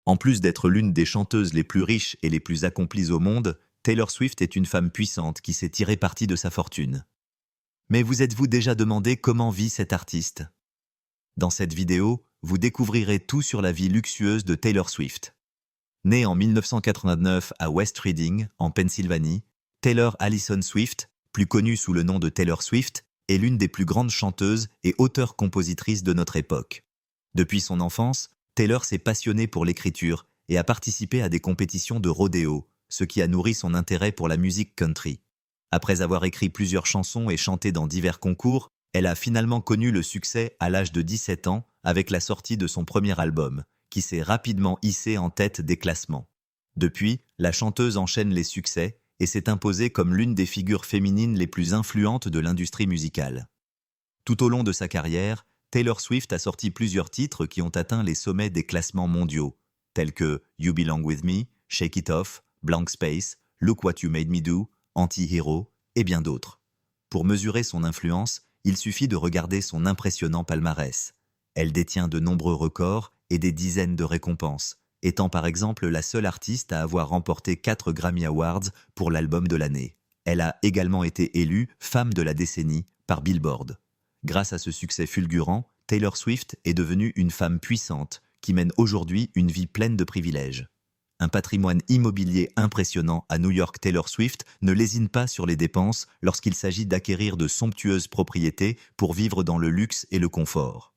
En plus d'être l'une des chanteuses les plus riches et les plus accomplies au monde, Taylor Swift est une femme puissante qui sait tirer parti de sa fortune. Mais vous êtes-vous déjà demandé comment vit cet artiste? Dans cette vidéo, vous découvrirez tout sur la vie luxueuse de Taylor Swift. Née en 1989 à West Reading, en Pennsylvanie, Taylor Allison Swift, plus connue sous le nom de Taylor Swift, est l'une des plus grandes chanteuses et auteurs-compositrices de notre époque. Depuis son enfance, Taylor s'est passionnée pour l'écriture et a participé à des compétitions de rodéo, ce qui a nourri son intérêt pour la musique country. Après avoir écrit plusieurs chansons et chanté dans divers concours, elle a finalement connu le succès à l'âge de 17 ans avec la sortie de son premier album, qui s'est rapidement hissé en tête des classements. Depuis, la chanteuse enchaîne les succès et s'est imposée comme l'une des figures féminines les plus influentes de l'industrie musicale. Tout au long de sa carrière, Taylor Swift a sorti plusieurs titres qui ont atteint les sommets des classements mondiaux, tels que You Belong With Me, Shake It Off, Blank Space, Look What You Made Me Do, Anti-Hero et bien d'autres. Pour mesurer son influence, il suffit de regarder son impressionnant palmarès. Elle détient de nombreux records et des dizaines de récompenses, étant par exemple la seule artiste à avoir remporté 4 Grammy Awards pour l'album de l'année. Elle a également été élue femme de la décennie par Billboard. Grâce à ce succès fulgurant, Taylor Swift est devenue une femme puissante qui mène aujourd'hui une vie pleine de privilèges. Un patrimoine immobilier impressionnant à New York. Taylor Swift ne lésine pas sur les dépenses lorsqu'il s'agit d'acquérir de somptueuses propriétés pour vivre dans le luxe et le confort.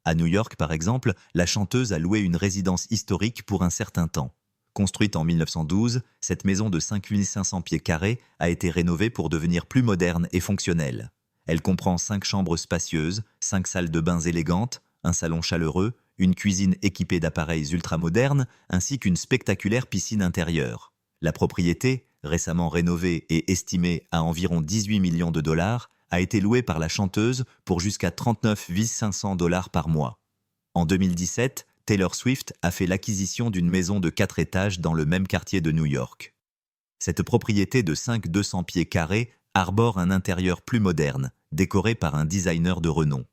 À New York, par exemple, la chanteuse a loué une résidence historique pour un certain temps. Construite en 1912, cette maison de 5500 pieds carrés a été rénovée pour devenir plus moderne et fonctionnelle. Elle comprend 5 chambres spacieuses, 5 salles de bains élégantes, un salon chaleureux, une cuisine équipée d'appareils ultramodernes, ainsi qu'une spectaculaire piscine intérieure. La propriété, récemment rénovée et estimée à environ 18 millions de dollars, a été louée par la chanteuse pour jusqu'à 39 500 dollars par mois. En 2017, Taylor Swift a fait l'acquisition d'une maison de 4 étages dans le même quartier de New York. Cette propriété de 200 pieds carrés arbore un intérieur plus moderne, décoré par un designer de renom.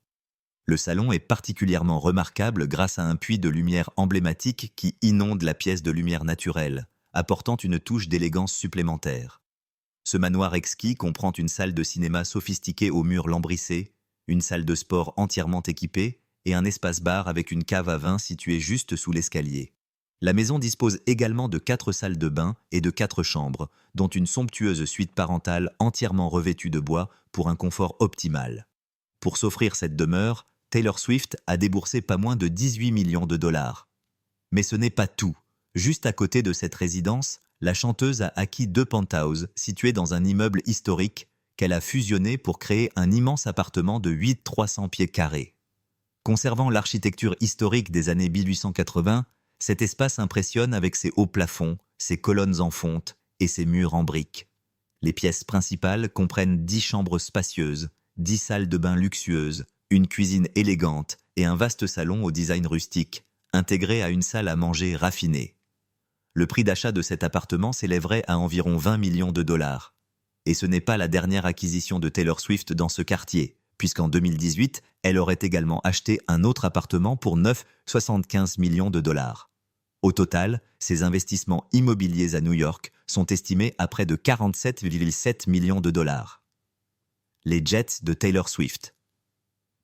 Le salon est particulièrement remarquable grâce à un puits de lumière emblématique qui inonde la pièce de lumière naturelle, apportant une touche d'élégance supplémentaire. Ce manoir exquis comprend une salle de cinéma sophistiquée aux murs lambrissés, une salle de sport entièrement équipée et un espace-bar avec une cave à vin située juste sous l'escalier. La maison dispose également de 4 salles de bain et de 4 chambres, dont une somptueuse suite parentale entièrement revêtue de bois pour un confort optimal. Pour s'offrir cette demeure, Taylor Swift a déboursé pas moins de 18 millions de dollars. Mais ce n'est pas tout. Juste à côté de cette résidence, la chanteuse a acquis 2 penthouses situés dans un immeuble historique qu'elle a fusionné pour créer un immense appartement de 300 pieds carrés. Conservant l'architecture historique des années 1880, cet espace impressionne avec ses hauts plafonds, ses colonnes en fonte et ses murs en briques. Les pièces principales comprennent 10 chambres spacieuses, 10 salles de bain luxueuses, une cuisine élégante et un vaste salon au design rustique, intégré à une salle à manger raffinée. Le prix d'achat de cet appartement s'élèverait à environ 20 millions de dollars. Et ce n'est pas la dernière acquisition de Taylor Swift dans ce quartier, puisqu'en 2018, elle aurait également acheté un autre appartement pour 9,75 millions de dollars. Au total, ses investissements immobiliers à New York sont estimés à près de 47,7 millions de dollars. Les jets de Taylor Swift.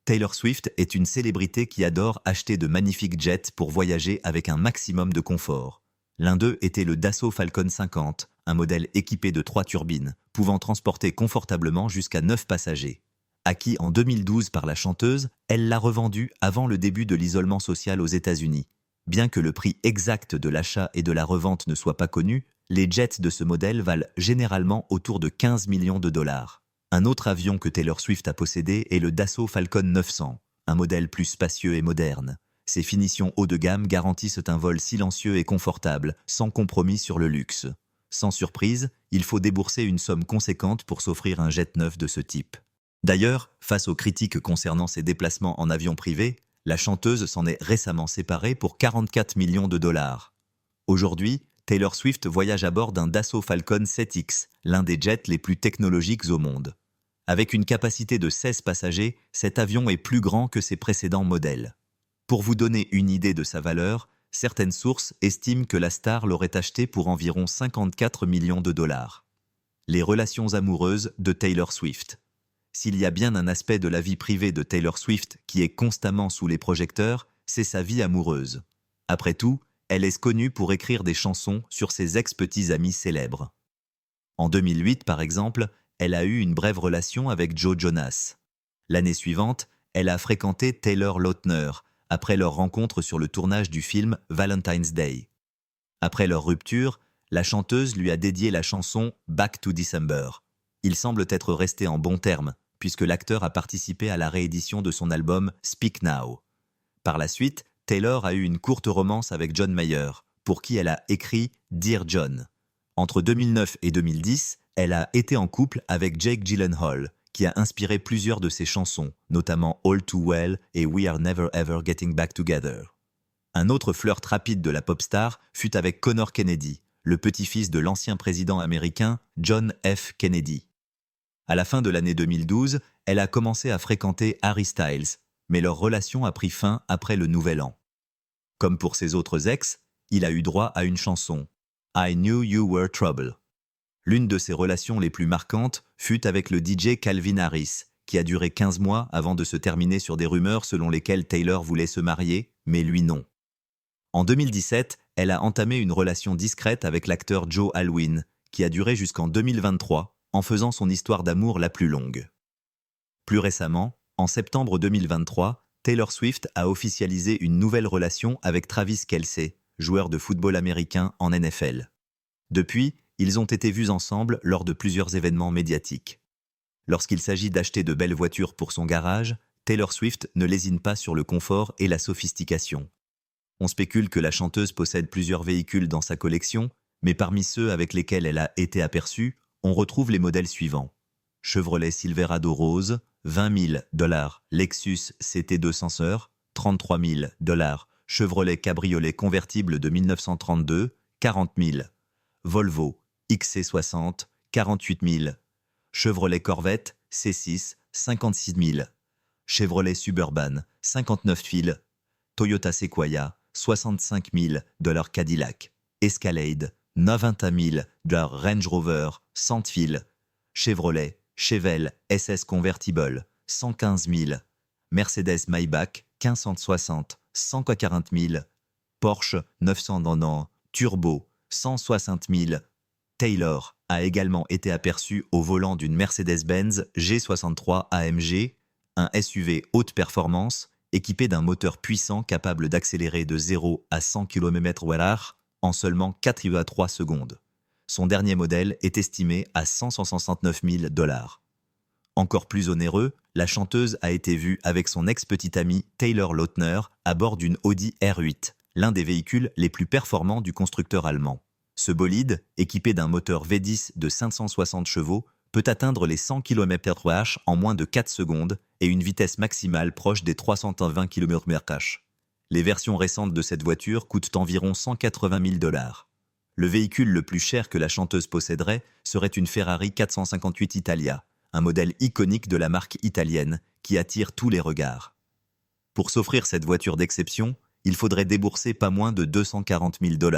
Taylor Swift est une célébrité qui adore acheter de magnifiques jets pour voyager avec un maximum de confort. L'un d'eux était le Dassault Falcon 50, un modèle équipé de 3 turbines, pouvant transporter confortablement jusqu'à 9 passagers. Acquis en 2012 par la chanteuse, elle l'a revendu avant le début de l'isolement social aux États-Unis. Bien que le prix exact de l'achat et de la revente ne soit pas connu, les jets de ce modèle valent généralement autour de 15 millions de dollars. Un autre avion que Taylor Swift a possédé est le Dassault Falcon 900, un modèle plus spacieux et moderne. Ses finitions haut de gamme garantissent un vol silencieux et confortable, sans compromis sur le luxe. Sans surprise, il faut débourser une somme conséquente pour s'offrir un jet neuf de ce type. D'ailleurs, face aux critiques concernant ses déplacements en avion privé, la chanteuse s'en est récemment séparée pour 44 millions de dollars. Aujourd'hui, Taylor Swift voyage à bord d'un Dassault Falcon 7X, l'un des jets les plus technologiques au monde. Avec une capacité de 16 passagers, cet avion est plus grand que ses précédents modèles. Pour vous donner une idée de sa valeur, Certaines sources estiment que la star l'aurait acheté pour environ 54 millions de dollars. Les relations amoureuses de Taylor Swift. S'il y a bien un aspect de la vie privée de Taylor Swift qui est constamment sous les projecteurs, c'est sa vie amoureuse. Après tout, elle est connue pour écrire des chansons sur ses ex-petits amis célèbres. En 2008, par exemple, elle a eu une brève relation avec Joe Jonas. L'année suivante, elle a fréquenté Taylor Lautner, après leur rencontre sur le tournage du film Valentine's Day. Après leur rupture, la chanteuse lui a dédié la chanson Back to December. Ils semblent être restés en bons termes, puisque l'acteur a participé à la réédition de son album Speak Now. Par la suite, Taylor a eu une courte romance avec John Mayer, pour qui elle a écrit Dear John. Entre 2009 et 2010, elle a été en couple avec Jake Gyllenhaal, qui a inspiré plusieurs de ses chansons, notamment All Too Well et We Are Never Ever Getting Back Together. Un autre flirt rapide de la pop star fut avec Connor Kennedy, le petit-fils de l'ancien président américain John F. Kennedy. À la fin de l'année 2012, elle a commencé à fréquenter Harry Styles, mais leur relation a pris fin après le Nouvel An. Comme pour ses autres ex, il a eu droit à une chanson, I Knew You Were Trouble. L'une de ses relations les plus marquantes fut avec le DJ Calvin Harris, qui a duré 15 mois avant de se terminer sur des rumeurs selon lesquelles Taylor voulait se marier, mais lui non. En 2017, elle a entamé une relation discrète avec l'acteur Joe Alwyn, qui a duré jusqu'en 2023, en faisant son histoire d'amour la plus longue. Plus récemment, en septembre 2023, Taylor Swift a officialisé une nouvelle relation avec Travis Kelce, joueur de football américain en NFL. Depuis, ils ont été vus ensemble lors de plusieurs événements médiatiques. Lorsqu'il s'agit d'acheter de belles voitures pour son garage, Taylor Swift ne lésine pas sur le confort et la sophistication. On spécule que la chanteuse possède plusieurs véhicules dans sa collection, mais parmi ceux avec lesquels elle a été aperçue, on retrouve les modèles suivants. Chevrolet Silverado Rose, $20 000, Lexus CT200, $33 000, Chevrolet Cabriolet convertible de 1932, $40 000, Volvo XC60, $48 000, Chevrolet Corvette C6, $56 000, Chevrolet Suburban, $59 000, Toyota Sequoia, $65 000, Cadillac, Escalade, $90 000, Range Rover, $100 000, Chevrolet, Chevelle SS Convertible, $115 000, Mercedes Maybach, 1560, $140 000, Porsche 911 Turbo, $160 000. Taylor a également été aperçu au volant d'une Mercedes-Benz G63 AMG, un SUV haute performance, équipé d'un moteur puissant capable d'accélérer de 0 à 100 km/h en seulement 4,3 secondes. Son dernier modèle est estimé à $169 000. Encore plus onéreux, la chanteuse a été vue avec son ex-petit ami Taylor Lautner à bord d'une Audi R8, l'un des véhicules les plus performants du constructeur allemand. Ce bolide, équipé d'un moteur V10 de 560 chevaux, peut atteindre les 100 km/h en moins de 4 secondes et une vitesse maximale proche des 320 km/h. Les versions récentes de cette voiture coûtent environ $180 000. Le véhicule le plus cher que la chanteuse posséderait serait une Ferrari 458 Italia, un modèle iconique de la marque italienne qui attire tous les regards. Pour s'offrir cette voiture d'exception, il faudrait débourser pas moins de $240 000.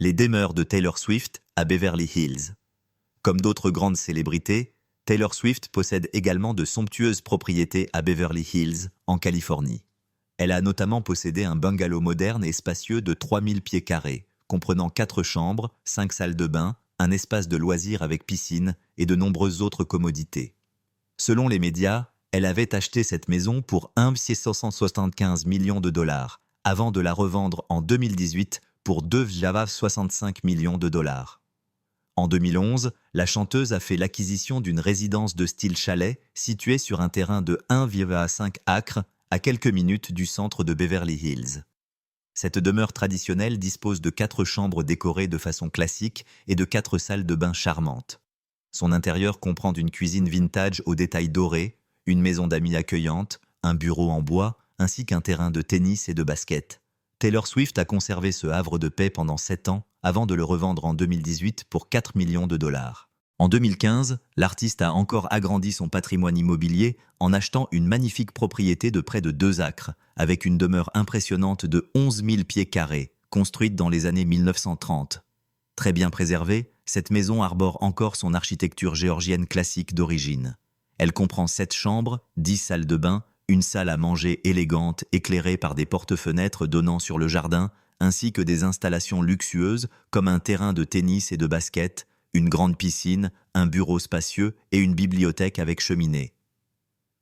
Les demeures de Taylor Swift à Beverly Hills. Comme d'autres grandes célébrités, Taylor Swift possède également de somptueuses propriétés à Beverly Hills, en Californie. Elle a notamment possédé un bungalow moderne et spacieux de 3000 pieds carrés, comprenant 4 chambres, 5 salles de bain, un espace de loisirs avec piscine et de nombreuses autres commodités. Selon les médias, elle avait acheté cette maison pour $1,675 millions avant de la revendre en 2018 pour $2,65 millions. En 2011, la chanteuse a fait l'acquisition d'une résidence de style chalet située sur un terrain de 1,5 acres à quelques minutes du centre de Beverly Hills. Cette demeure traditionnelle dispose de 4 chambres décorées de façon classique et de 4 salles de bain charmantes. Son intérieur comprend une cuisine vintage aux détails dorés, une maison d'amis accueillante, un bureau en bois, ainsi qu'un terrain de tennis et de basket. Taylor Swift a conservé ce havre de paix pendant 7 ans avant de le revendre en 2018 pour $4 millions. En 2015, l'artiste a encore agrandi son patrimoine immobilier en achetant une magnifique propriété de près de 2 acres, avec une demeure impressionnante de 11 000 pieds carrés, construite dans les années 1930. Très bien préservée, cette maison arbore encore son architecture géorgienne classique d'origine. Elle comprend 7 chambres, 10 salles de bain, une salle à manger élégante éclairée par des porte-fenêtres donnant sur le jardin, ainsi que des installations luxueuses comme un terrain de tennis et de basket, une grande piscine, un bureau spacieux et une bibliothèque avec cheminée.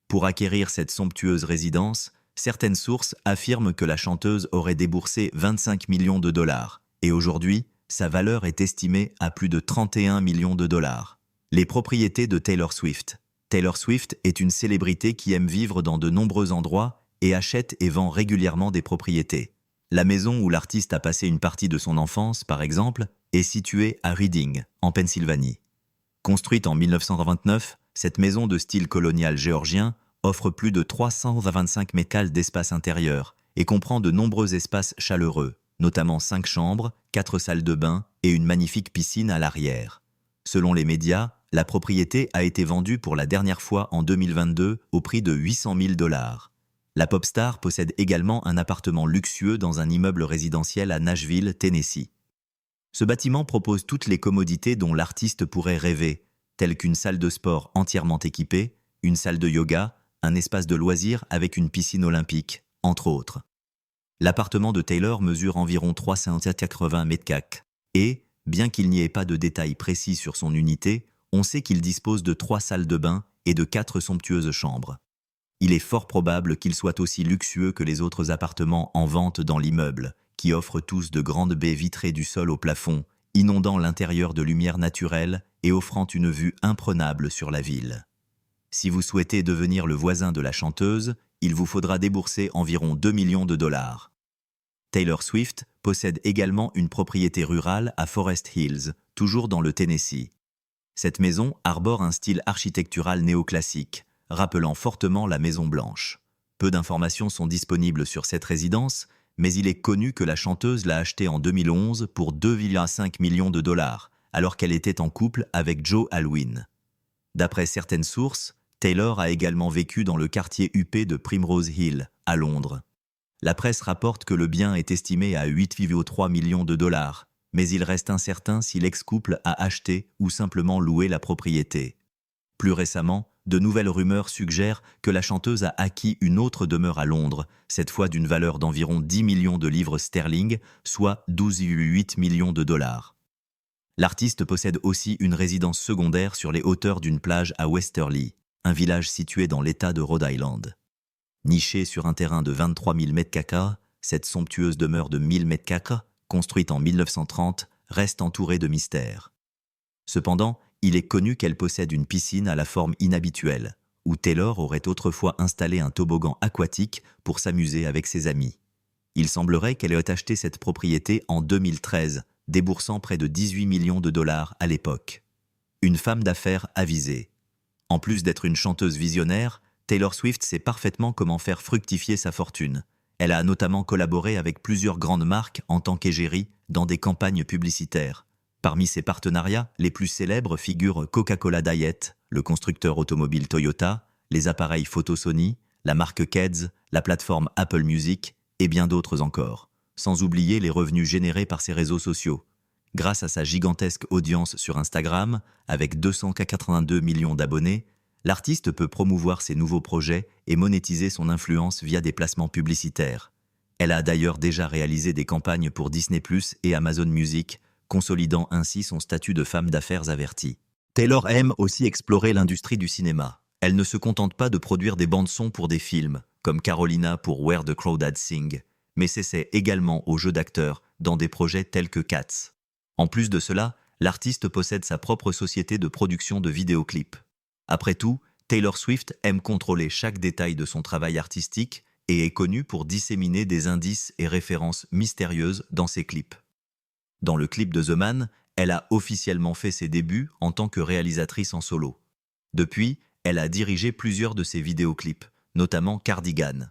Pour acquérir cette somptueuse résidence, certaines sources affirment que la chanteuse aurait déboursé 25 millions de dollars, et aujourd'hui, sa valeur est estimée à plus de 31 millions de dollars. Les propriétés de Taylor Swift. Taylor Swift est une célébrité qui aime vivre dans de nombreux endroits et achète et vend régulièrement des propriétés. La maison où l'artiste a passé une partie de son enfance, par exemple, est située à Reading, en Pennsylvanie. Construite en 1929, cette maison de style colonial géorgien offre plus de 325 mètres carrés d'espace intérieur et comprend de nombreux espaces chaleureux, notamment 5 chambres, 4 salles de bain et une magnifique piscine à l'arrière. Selon les médias, la propriété a été vendue pour la dernière fois en 2022 au prix de 800 000 dollars. La pop star possède également un appartement luxueux dans un immeuble résidentiel à Nashville, Tennessee. Ce bâtiment propose toutes les commodités dont l'artiste pourrait rêver, telles qu'une salle de sport entièrement équipée, une salle de yoga, un espace de loisirs avec une piscine olympique, entre autres. L'appartement de Taylor mesure environ 380 mètres carrés et, bien qu'il n'y ait pas de détails précis sur son unité, on sait qu'il dispose de 3 salles de bain et de 4 somptueuses chambres. Il est fort probable qu'il soit aussi luxueux que les autres appartements en vente dans l'immeuble, qui offrent tous de grandes baies vitrées du sol au plafond, inondant l'intérieur de lumière naturelle et offrant une vue imprenable sur la ville. Si vous souhaitez devenir le voisin de la chanteuse, il vous faudra débourser environ 2 millions de dollars. Taylor Swift possède également une propriété rurale à Forest Hills, toujours dans le Tennessee. Cette maison arbore un style architectural néoclassique, rappelant fortement la Maison Blanche. Peu d'informations sont disponibles sur cette résidence, mais il est connu que la chanteuse l'a achetée en 2011 pour 2,5 millions de dollars, alors qu'elle était en couple avec Joe Alwyn. D'après certaines sources, Taylor a également vécu dans le quartier huppé de Primrose Hill, à Londres. La presse rapporte que le bien est estimé à 8,3 millions de dollars, mais il reste incertain si l'ex-couple a acheté ou simplement loué la propriété. Plus récemment, de nouvelles rumeurs suggèrent que la chanteuse a acquis une autre demeure à Londres, cette fois d'une valeur d'environ 10 millions de livres sterling, soit 12,8 millions de dollars. L'artiste possède aussi une résidence secondaire sur les hauteurs d'une plage à Westerly, un village situé dans l'État de Rhode Island. Nichée sur un terrain de 23 000 m², cette somptueuse demeure de 1000 m², construite en 1930, reste entourée de mystères. Cependant, il est connu qu'elle possède une piscine à la forme inhabituelle, où Taylor aurait autrefois installé un toboggan aquatique pour s'amuser avec ses amis. Il semblerait qu'elle ait acheté cette propriété en 2013, déboursant près de 18 millions de dollars à l'époque. Une femme d'affaires avisée. En plus d'être une chanteuse visionnaire, Taylor Swift sait parfaitement comment faire fructifier sa fortune. Elle a notamment collaboré avec plusieurs grandes marques en tant qu'égérie dans des campagnes publicitaires. Parmi ses partenariats, les plus célèbres figurent Coca-Cola Diet, le constructeur automobile Toyota, les appareils photo Sony, la marque Keds, la plateforme Apple Music et bien d'autres encore. Sans oublier les revenus générés par ses réseaux sociaux. Grâce à sa gigantesque audience sur Instagram, avec 282 millions d'abonnés, l'artiste peut promouvoir ses nouveaux projets et monétiser son influence via des placements publicitaires. Elle a d'ailleurs déjà réalisé des campagnes pour Disney+ et Amazon Music, consolidant ainsi son statut de femme d'affaires avertie. Taylor aime aussi explorer l'industrie du cinéma. Elle ne se contente pas de produire des bandes-sons pour des films, comme Carolina pour Where the Crawdads Sing, mais s'essaie également au jeu d'acteur dans des projets tels que Cats. En plus de cela, l'artiste possède sa propre société de production de vidéoclips. Après tout, Taylor Swift aime contrôler chaque détail de son travail artistique et est connue pour disséminer des indices et références mystérieuses dans ses clips. Dans le clip de The Man, elle a officiellement fait ses débuts en tant que réalisatrice en solo. Depuis, elle a dirigé plusieurs de ses vidéoclips, notamment Cardigan.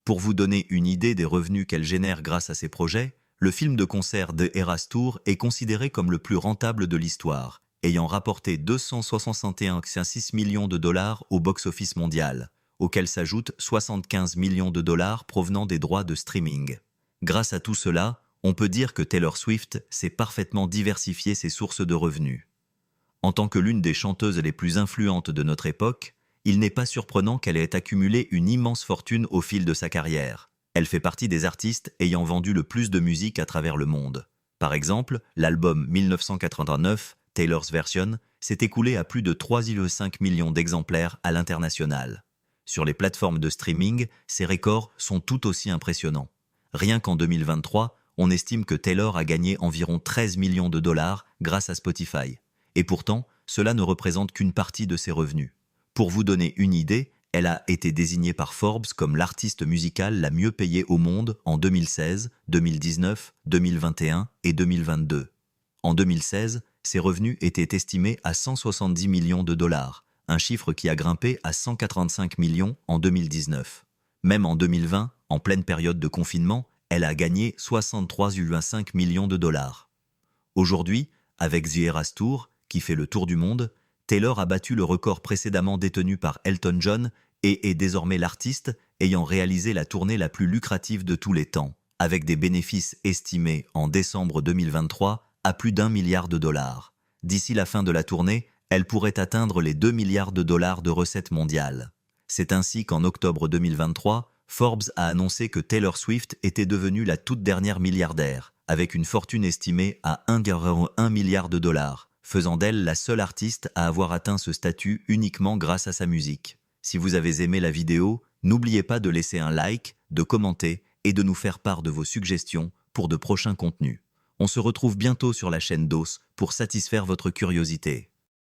Pour vous donner une idée des revenus qu'elle génère grâce à ses projets, le film de concert The Eras Tour est considéré comme le plus rentable de l'histoire ayant rapporté 261,6 millions de dollars au box-office mondial, auxquels s'ajoutent 75 millions de dollars provenant des droits de streaming. Grâce à tout cela, on peut dire que Taylor Swift sait parfaitement diversifier ses sources de revenus. En tant que l'une des chanteuses les plus influentes de notre époque, il n'est pas surprenant qu'elle ait accumulé une immense fortune au fil de sa carrière. Elle fait partie des artistes ayant vendu le plus de musique à travers le monde. Par exemple, l'album 1989, Taylor's Version, s'est écoulé à plus de 3,5 millions d'exemplaires à l'international. Sur les plateformes de streaming, ces records sont tout aussi impressionnants. Rien qu'en 2023, on estime que Taylor a gagné environ 13 millions de dollars grâce à Spotify. Et pourtant, cela ne représente qu'une partie de ses revenus. Pour vous donner une idée, elle a été désignée par Forbes comme l'artiste musicale la mieux payée au monde en 2016, 2019, 2021 et 2022. En 2016, ses revenus étaient estimés à 170 millions de dollars, un chiffre qui a grimpé à 185 millions en 2019. Même en 2020, en pleine période de confinement, elle a gagné 63,5 millions de dollars. Aujourd'hui, avec The Eras Tour, qui fait le tour du monde, Taylor a battu le record précédemment détenu par Elton John et est désormais l'artiste ayant réalisé la tournée la plus lucrative de tous les temps, avec des bénéfices estimés en décembre 2023 à plus d'1 milliard de dollars. D'ici la fin de la tournée, elle pourrait atteindre les 2 milliards de dollars de recettes mondiales. C'est ainsi qu'en octobre 2023, Forbes a annoncé que Taylor Swift était devenue la toute dernière milliardaire, avec une fortune estimée à 1,1 milliard de dollars, faisant d'elle la seule artiste à avoir atteint ce statut uniquement grâce à sa musique. Si vous avez aimé la vidéo, n'oubliez pas de laisser un like, de commenter et de nous faire part de vos suggestions pour de prochains contenus. On se retrouve bientôt sur la chaîne DOS pour satisfaire votre curiosité.